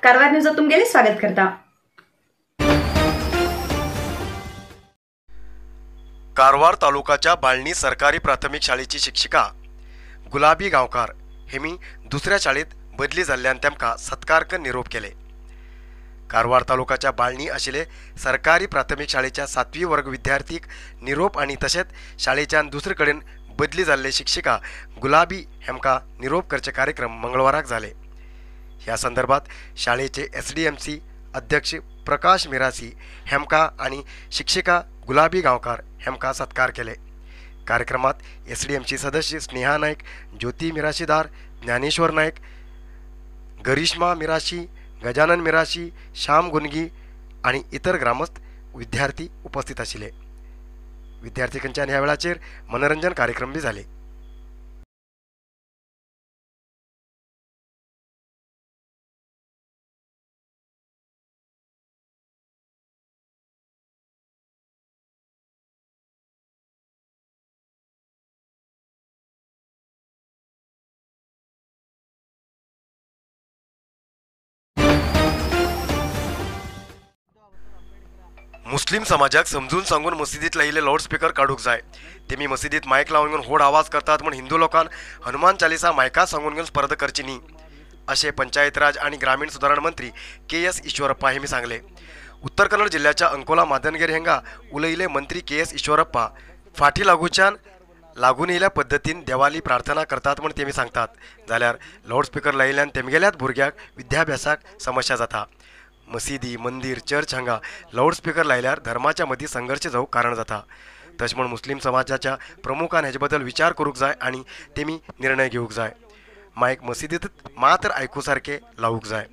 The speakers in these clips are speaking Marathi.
कारवार न्यूज तुमगेले स्वागत करता। कारवार तालुकाच्या बाळणी सरकारी प्राथमिक शाळेची शिक्षिका गुलाबी गांवकार हेमी दुसऱ्या शाळेत बदली जाल्ल्यान तेमकां सत्कारकन निरोप केले। कारवार तालुकाच्या बाळणी आशिल्ले सरकारी प्राथमिक शाळेच्या 7वी वर्ग विद्यार्थीक निरोप आणि तशेंच शाळेच्यान दुसरे कडेन बदली जाल्ले शिक्षिका गुलाबी हेमकां निरोप करचे कार्यक्रम मंगळवाराक जाले। ह्या संदर्भात शाळेचे SDMC अध्यक्ष प्रकाश मिरासी हेमकां आणि शिक्षिका गुलाबी गांवकार हेमकां सत्कार केले। कार्यक्रमात SDMC सदस्य स्नेहा नायक, ज्योती मिराशीदार, ज्ञानेश्वर नायक, गरिश्मा मिराशी, गजानन मिराशी, श्याम गुनगी आणि इतर ग्रामस्थ विद्यार्थी उपस्थित आशिल्ले। विद्यार्थ्यांच्या ह्या वेळाचेर मनोरंजन कार्यक्रम बी झाले। मुस्लिम समाजाक समजून सांगून मशिदीत लायिल्ले लाऊडस्पीकर काढूक जाय। तेमी मशिदीत मायक लावून घेवन व्हड आवाज करतात म्हण हिंदू लोकांन हनुमान चालीसा मायका सांगून घेवन स्पर्धा करची न्ही अशें पंचायत राज आणि ग्रामीण सुदारण मंत्री KS ईश्वरप्पा हेमी सांगले। उत्तर कन्नड जिल्ह्याच्या अंकोला मादनगेर हेंगा उलयिल्ले मंत्री KS ईश्वरप्पा फाटी लागून येयल्या पद्दतीन देवाली प्रार्थना करतात म्हण तेमी सांगतात। जाल्यार लाऊडस्पीकर लायिल्ल्यान तेमगेल्याच भुरग्याक विद्याभ्यासाक समस्या जाता। मशिदी, मंदिर, चर्च हांगा लाऊडस्पीकर लायल्यार धर्माच्या मदीं संघर्श जावंक कारण जाता। तशें म्हण मुस्लिम समाजाच्या प्रमुखान हेजे बद्दल विचार करूंक जाय आणि तेमी निर्णय घेवंक जाय। मायक मशिदीत मात्र आयकू सारके लावूंक जाय।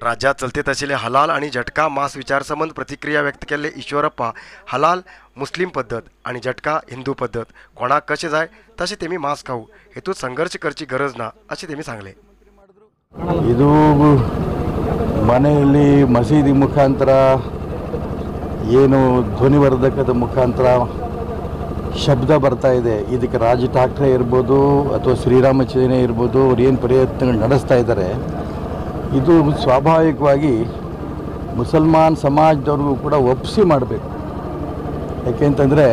राज्यात चलतेत आशिल्ले हलाल आणि झटका मांस विचार संबंध प्रतिक्रिया व्यक्त केल्ले ईश्वरप्पा हलाल मुस्लिम पद्दत आणि झटका हिंदू पद्दत कोणाक कशें जाय तशें तेमी मांस खावं हेतूंत संघर्श करची गरज ना अशें तेमी सांगले। ಮನೆಯಲ್ಲಿ ಮಸೀದಿ ಮುಖಾಂತರ ಏನು ಧ್ವನಿವರ್ಧಕದ ಮುಖಾಂತರ ಶಬ್ದ ಬರ್ತಾ ಇದೆ, ಇದಕ್ಕೆ ರಾಜ ಠಾಕ್ರೆ ಇರ್ಬೋದು ಅಥವಾ ಶ್ರೀರಾಮ ಸೇನೆ ಇರ್ಬೋದು, ಅವ್ರು ಏನು ಪ್ರಯತ್ನಗಳು ನಡೆಸ್ತಾ ಇದ್ದಾರೆ, ಇದು ಸ್ವಾಭಾವಿಕವಾಗಿ ಮುಸಲ್ಮಾನ್ ಸಮಾಜದವ್ರಿಗೂ ಕೂಡ ಒಪ್ಪಿಸಿ ಮಾಡಬೇಕು। ಯಾಕೆಂತಂದರೆ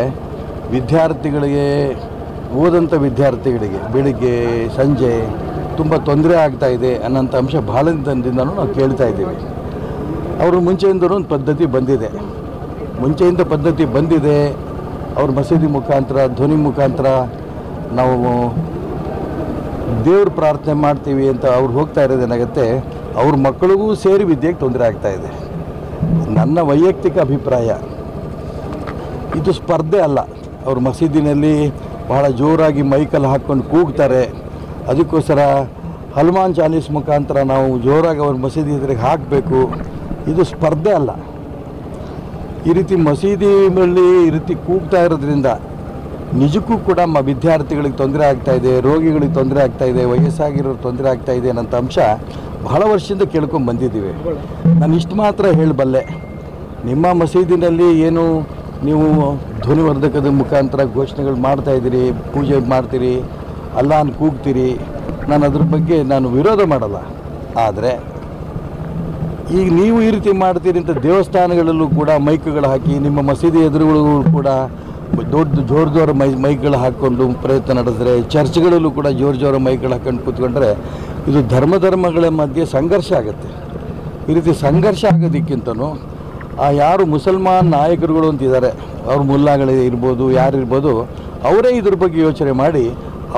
ವಿದ್ಯಾರ್ಥಿಗಳಿಗೆ, ಓದಂಥ ವಿದ್ಯಾರ್ಥಿಗಳಿಗೆ ಬೆಳಿಗ್ಗೆ ಸಂಜೆ ತುಂಬ ತೊಂದರೆ ಆಗ್ತಾ ಇದೆ ಅನ್ನೋಂಥ ಅಂಶ ಭಾಳ ದಿನದಿಂದನೂ ನಾವು ಕೇಳ್ತಾ ಇದ್ದೀವಿ। ಅವರು ಮುಂಚೆಯಿಂದಲೂ ಒಂದು ಪದ್ಧತಿ ಬಂದಿದೆ, ಅವ್ರ ಮಸೀದಿ ಮುಖಾಂತರ ಧ್ವನಿ ಮುಖಾಂತರ ನಾವು ದೇವ್ರ ಪ್ರಾರ್ಥನೆ ಮಾಡ್ತೀವಿ ಅಂತ ಅವ್ರು ಹೋಗ್ತಾ ಇರೋದೇನಾಗುತ್ತೆ, ಅವ್ರ ಮಕ್ಕಳಿಗೂ ಸೇರಿ ವಿದ್ಯೆಗೆ ತೊಂದರೆ ಆಗ್ತಾ ಇದೆ। ನನ್ನ ವೈಯಕ್ತಿಕ ಅಭಿಪ್ರಾಯ, ಇದು ಸ್ಪರ್ಧೆ ಅಲ್ಲ। ಅವ್ರ ಮಸೀದಿನಲ್ಲಿ ಬಹಳ ಜೋರಾಗಿ ಮೈಕಲ್ಲಿ ಹಾಕ್ಕೊಂಡು ಕೂಗ್ತಾರೆ, ಅದಕ್ಕೋಸ್ಕರ ಹನುಮಾನ್ ಚಾಲೀಸ್ ಮುಖಾಂತರ ನಾವು ಜೋರಾಗಿ ಅವ್ರ ಮಸೀದಿ ಎದುರಿಗೆ ಹಾಕಬೇಕು, ಇದು ಸ್ಪರ್ಧೆ ಅಲ್ಲ। ಈ ರೀತಿ ಮಸೀದಿಯಲ್ಲಿ ಈ ರೀತಿ ಕೂಗ್ತಾ ಇರೋದ್ರಿಂದ ನಿಜಕ್ಕೂ ಕೂಡ ವಿದ್ಯಾರ್ಥಿಗಳಿಗೆ ತೊಂದರೆ ಆಗ್ತಾಯಿದೆ, ರೋಗಿಗಳಿಗೆ ತೊಂದರೆ ಆಗ್ತಾಯಿದೆ, ವಯಸ್ಸಾಗಿರೋರು ತೊಂದರೆ ಆಗ್ತಾಯಿದೆ ಅನ್ನೋಂಥ ಅಂಶ ಬಹಳ ವರ್ಷದಿಂದ ಕೇಳ್ಕೊಂಡು ಬಂದಿದ್ದೀವಿ। ನಾನು ಇಷ್ಟು ಮಾತ್ರ ಹೇಳಬಲ್ಲೆ, ನಿಮ್ಮ ಮಸೀದಿನಲ್ಲಿ ಏನು ನೀವು ಧ್ವನಿವರ್ಧಕದ ಮುಖಾಂತರ ಘೋಷಣೆಗಳು ಮಾಡ್ತಾಯಿದ್ದೀರಿ, ಪೂಜೆ ಮಾಡ್ತೀರಿ, ಅಲ್ಲಾಹನ ಕೂಗ್ತೀರಿ, ನಾನು ಅದ್ರ ಬಗ್ಗೆ ನಾನು ವಿರೋಧ ಮಾಡಲ್ಲ। ಆದರೆ ಈಗ ನೀವು ಈ ರೀತಿ ಮಾಡ್ತೀರಿ ಅಂತ ದೇವಸ್ಥಾನಗಳಲ್ಲೂ ಕೂಡ ಮೈಕ್ಗಳು ಹಾಕಿ, ನಿಮ್ಮ ಮಸೀದಿ ಎದುರುಗಳಿಗೂ ಕೂಡ ದೊಡ್ಡ ಜೋರು ಮೈಕ್ಗಳು ಹಾಕ್ಕೊಂಡು ಪ್ರಯತ್ನ ನಡೆಸಿದ್ರೆ, ಚರ್ಚ್ಗಳಲ್ಲೂ ಕೂಡ ಜೋರು ಮೈಕ್ಗಳು ಹಾಕ್ಕೊಂಡು ಕೂತ್ಕೊಂಡ್ರೆ ಇದು ಧರ್ಮಗಳ ಮಧ್ಯೆ ಸಂಘರ್ಷ ಆಗುತ್ತೆ। ಈ ರೀತಿ ಸಂಘರ್ಷ ಆಗೋದಕ್ಕಿಂತನೂ ಯಾರು ಮುಸಲ್ಮಾನ್ ನಾಯಕರುಗಳು ಅಂತಿದ್ದಾರೆ, ಅವ್ರ ಮುಲ್ಲಾಗಳು ಇರ್ಬೋದು, ಯಾರಿರ್ಬೋದು, ಅವರೇ ಇದ್ರ ಬಗ್ಗೆ ಯೋಚನೆ ಮಾಡಿ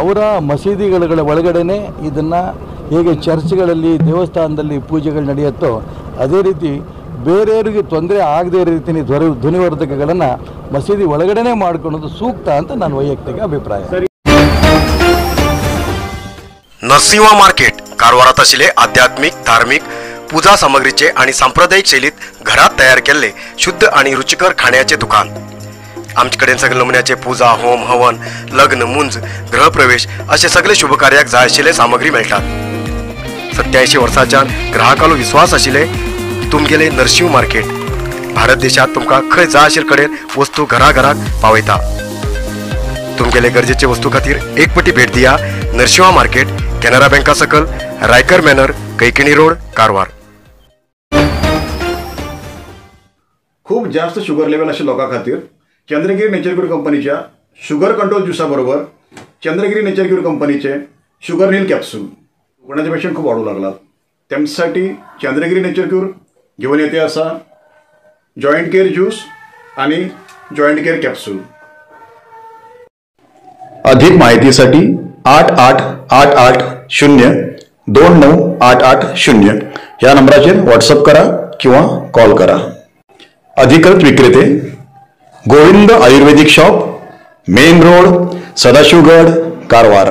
ಅವರ ಮಸೀದಿಗಳ ಒಳಗಡೆನೇ ಇದನ್ನು ಹೇಗೆ ಚರ್ಚ್ಗಳಲ್ಲಿ ದೇವಸ್ಥಾನದಲ್ಲಿ ಪೂಜೆಗಳು ನಡೆಯುತ್ತೋ ಅದೇ ರೀತಿ ಬೇರೆಯವರಿಗೆ ತೊಂದರೆ ಆಗದೇ ಇರೋ ರೀತಿ ಧ್ವನಿವರ್ಧಕಗಳನ್ನು ಮಸೀದಿ ಒಳಗಡೆನೇ ಮಾಡ್ಕೊಳ್ಳೋದು ಸೂಕ್ತ ಅಂತ ನನ್ನ ವೈಯಕ್ತಿಕ ಅಭಿಪ್ರಾಯ। नरसिंहा मार्केट कारवारात आशिल्ले आध्यात्मिक, धार्मिक, पूजा सामग्रीचे आणि सांप्रदायिक शैलीत घरात तयार केलेले शुद्ध आणि रुचिकर खाण्याचे दुकान। आमचे कडेन सगळे नमुन्याचे पूजा, होम, हवन, लग्न, मुंज, गृहप्रवेश असे सगळे शुभ कार्याक जाय आशिल्ले सामग्री मेळटात। 87 वर्सांच्या ग्राहकालो विश्वास आशिल्ले तुमगेले नरसिंह मार्केट भारत देशात तुमकां खंय जाय आशिल्ले कडेन वस्तू घराघराक पावयता। तुमगेले गरजेचे वस्तू खातीर एक पटी भेट दिया। नरसिंहा मार्केट कॅनरा बँका सकल रायकर मॅनर कैकिणी रोड कारवार. खूप जास्त शुगर लेवल अशा लोकां खातीर चंद्रगिरी नेचर क्यूर कंपनीच्या शुगर कंट्रोल ज्युसा बरोबर चंद्रगिरी नेचर क्यूर कंपनीचे शुगर नील कॅप्सूल कोणाचे पेशंट खूप वाढू लागलात. त्यांच्यासाठी चंद्रगिरी नेचर क्यूर घेऊन येते असा जॉईंट केअर ज्यूस आणि जॉईंट केअर कॅप्सूल. अधिक माहितीसाठी 8888029880 या नंबराचेर व्हॉट्सअप करा किंवा कॉल करा. अधिकृत विक्रेते Govind Ayurvedic shop, main road, Sadashivgad, Karwar.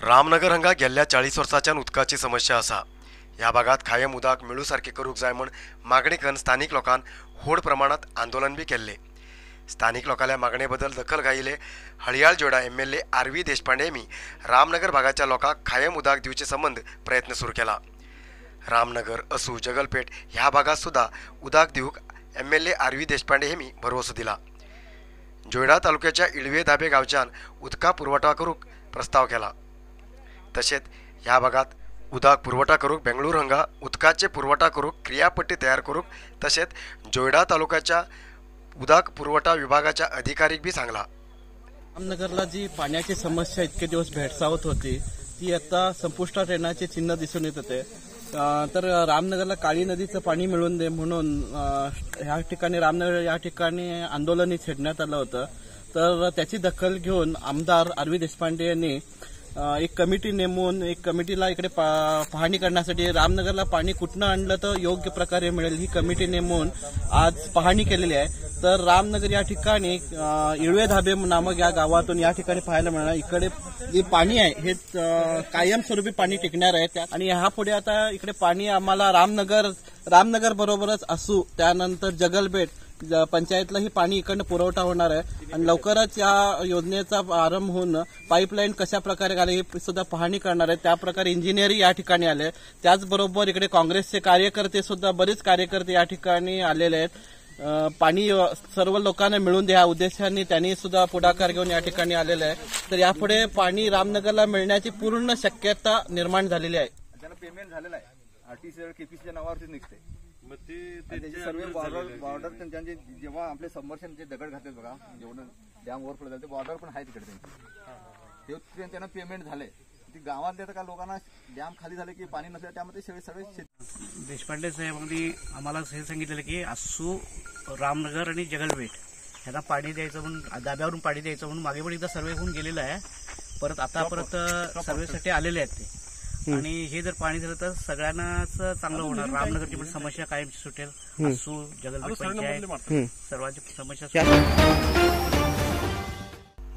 Ramnagar हांगा गेल्ल्या 40 वर्सांच्यान उदकाची समस्या आसा. ह्या भागात कायम उदक मेळू सारखे करूंक जाय म्हूण मागणी करून स्थानिक लोकांन व्हड प्रमाणात आंदोलन बी केल्ले. स्थानिक लोकांच्या मागणे बद्दल दखल घायले हळयाळ जोडा MLA RV देशपांडे यांनी रामनगर भागाच्या लोकांक कायम उदक दिवचे संबंध प्रयत्न सुरू केला. रामनगर, असू, जगलपेट ह्या भागात सुद्धा उदक दिवूक MLA RV देशपांडे यांनी भरवसो दिला. जोयडा तालुक्याच्या इळवे धाबे गावच्यान उदका पुरवठा करूक प्रस्ताव केला. तसेच ह्या भागात उदक पुरवठा करूक बेंगळूर हांगा उदकाचे पुरवठा करूक क्रियापट्टी तयार करूक तसेच जोयडा तालुक्याच्या उदक पुरवठा विभागाच्या अधिकारीक बी सांगला. रामनगरला जी पाण्याची समस्या इतके दिवस भेडसावत होती ती आता संपुष्टात येण्याचे चिन्ह दिसून येत होते. तर रामनगरला काळी नदीचं पाणी मिळवून दे म्हणून ह्या ठिकाणी रामनगर या ठिकाणी आंदोलनही छेडण्यात आलं होतं. तर त्याची दखल घेऊन आमदार RV देशपांडे यांनी एक कमिटी नेमून एक कमिटीला इकडे पाहणी करण्यासाठी रामनगरला पाणी कुठनं आणलं तर योग्य प्रकारे मिळेल ही कमिटी नेमून आज पाहणी केलेली आहे. तर रामनगर या ठिकाणी इळवे धाबे नामक या गावातून या ठिकाणी पाहायला मिळणार इकडे जे पाणी आहे हे कायमस्वरूपी पाणी टिकणार आहे. आणि ह्यापुढे आता इकडे पाणी आम्हाला रामनगर बरोबरच असू त्यानंतर जगलबेट पंचायतलाही पाणी इकडनं पुरवठा होणार आहे. आणि लवकरच या योजनेचा आरंभ होऊन पाईपलाईन कशा प्रकारे आले हे सुद्धा पाहणी करणार आहे. त्याप्रकारे इंजिनियरही या ठिकाणी आले. त्याचबरोबर इकडे काँग्रेसचे कार्यकर्ते सुद्धा बरेच कार्यकर्ते या ठिकाणी आलेले आहेत. पाणी सर्व लोकांना मिळून द्या उद्देशाने त्यांनी सुद्धा पुढाकार घेऊन या ठिकाणी आलेले आहे. तर यापुढे पाणी रामनगरला मिळण्याची पूर्ण शक्यता निर्माण झालेली आहे. त्यांना पेमेंट झालेलं आहे. RTC KPCच्या नावावरती निघते. मग ते सर्व बॉर्डर त्यांचे जेव्हा आपले सबमर्शनचे दगड घातले बघा जेवढं डॅम ओव्हरफ्लो झाले ते बॉर्डर पण आहे तिकडे त्यांचे ते त्यांना पेमेंट झाले. ती गावात देतं का लोकांना डॅम खाली झाले की पाणी नसलं त्यामध्ये सगळे देशपांडे साहेबांनी आम्हाला हे सांगितलेलं की आसू, रामनगर आणि जगलबेट यांना पाणी द्यायचं म्हणून धाब्यावरून पाणी द्यायचं म्हणून मागे पण एकदा सर्वे होऊन गेलेलं आहे. परत सर्वेसाठी आलेले आहेत ते. आणि हे जर पाणी दिलं तर सगळ्यांनाच चांगलं होणार. रामनगरची पण समस्या कायमची सुटेल. आसू, जगलबेट पंचायत सर्वांची समस्या.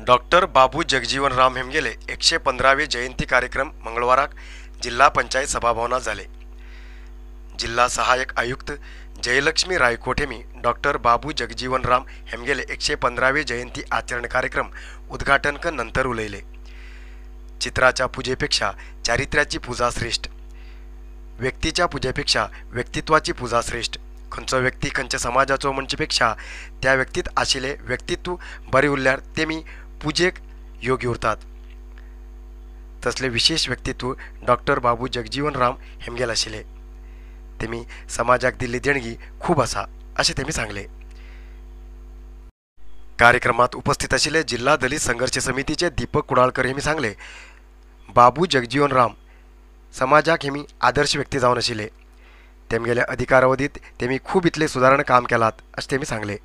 डॉक्टर बाबू जगजीवनराम हेमगेले 115वे जयंती कार्यक्रम मंगळवाराक जिल्हा पंचायत सभाभवनात झाले. जिल्हा सहाय्यक आयुक्त जयलक्ष्मी रायकोट हेमी डॉक्टर बाबू जगजीवनराम हेमगेले 115वे जयंती आचरण कार्यक्रम उद्घाटन कर नंतर उलयले. चित्राच्या पूजेपेक्षा चारित्र्याची पूजा श्रेष्ठ. व्यक्तीच्या पूजेपेक्षा व्यक्तित्वाची पूजा श्रेष्ठ. खंयचो व्यक्ती खंयच्या समाजाचो म्हणचेपेक्षा त्या व्यक्तीत आशिल्ले व्यक्तित्व बरे उरल्यार तेमी पूजेक योग्य उरतात. तसले विशेष व्यक्तित्व डॉक्टर बाबू जगजीवनराम हेमगेल आशिल्ले. तेमी समाजाक दिल्ली देणगी खूब आसा अशें तेमी सांगले. कार्यक्रमात उपस्थित आशिल्ले जिल्हा दलित संघर्ष समितीचे दीपक कुडाळकर हेमी सांगले बाबू जगजीवनराम समाजाक हेमी आदर्श व्यक्ती जावन आशिल्ले. तेमगेल्या अधिकारावधीत तेमी खूब इतले सुदारण काम केलात अशें तेमी सांगले.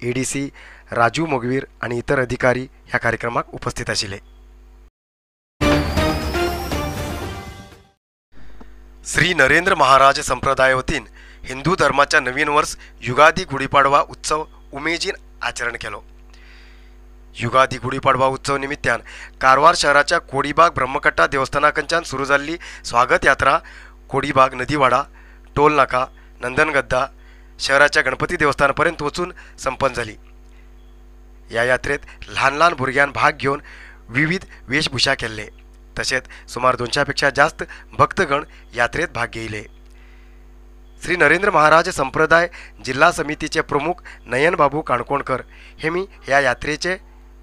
ADC राजू मोगवीर आणि इतर अधिकारी ह्या कार्यक्रमाक उपस्थित आशिल्ले. श्री नरेंद्र महाराज संप्रदाय वतीन हिंदू धर्माच्या नवीन वर्ष युगादी गुढीपाडवा उत्सव उमेदीन आचरण केलो. युगादी गुढीपाडवा उत्सव निमित्तान कारवार शहराच्या कोडीबाग ब्रह्मकट्टा देवस्थानाकडच्यान सुरू जाल्ली स्वागत यात्रा कोडीबाग नदीवाडा, टोल नाका, नंदनगद्दा शहराच्या गणपती देवस्थानापर्यंत वचून संपन्न झाली. या यात्रेत लहान लहान भुरग्यान भाग घेऊन विविध वेशभूषा केल्ले. तसेच सुमार 200 पेक्षा जास्त भक्तगण यात्रेत भाग घेयले. श्री नरेंद्र महाराज संप्रदाय जिल्हा समितीचे प्रमुख नयन बाबू काणकोणकर हेमी ह्या यात्रेचे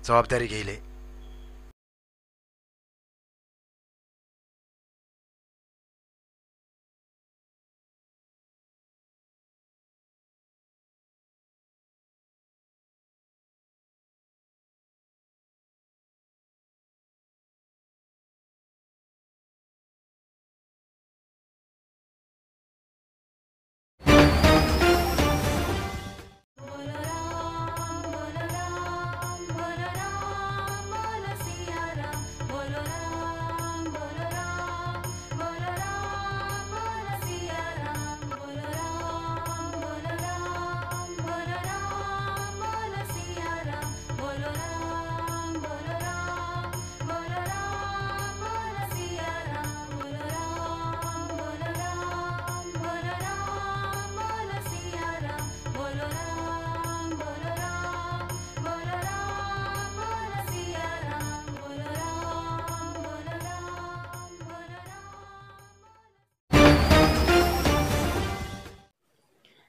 जबाबदारी घेयले.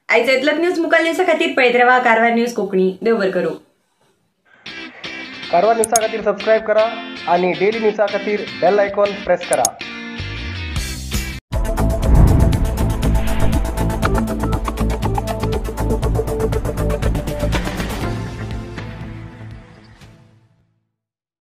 आयज येतलत न्यूज मुखाल न्यूजा खातीर पळयत रावा कारवार न्यूज कोंकणी. देव बरें करूं. कारवार न्यूजा खातीर सबस्क्राईब करा आणि डेली न्यूजा खातीर बेल आयकॉन प्रेस करा.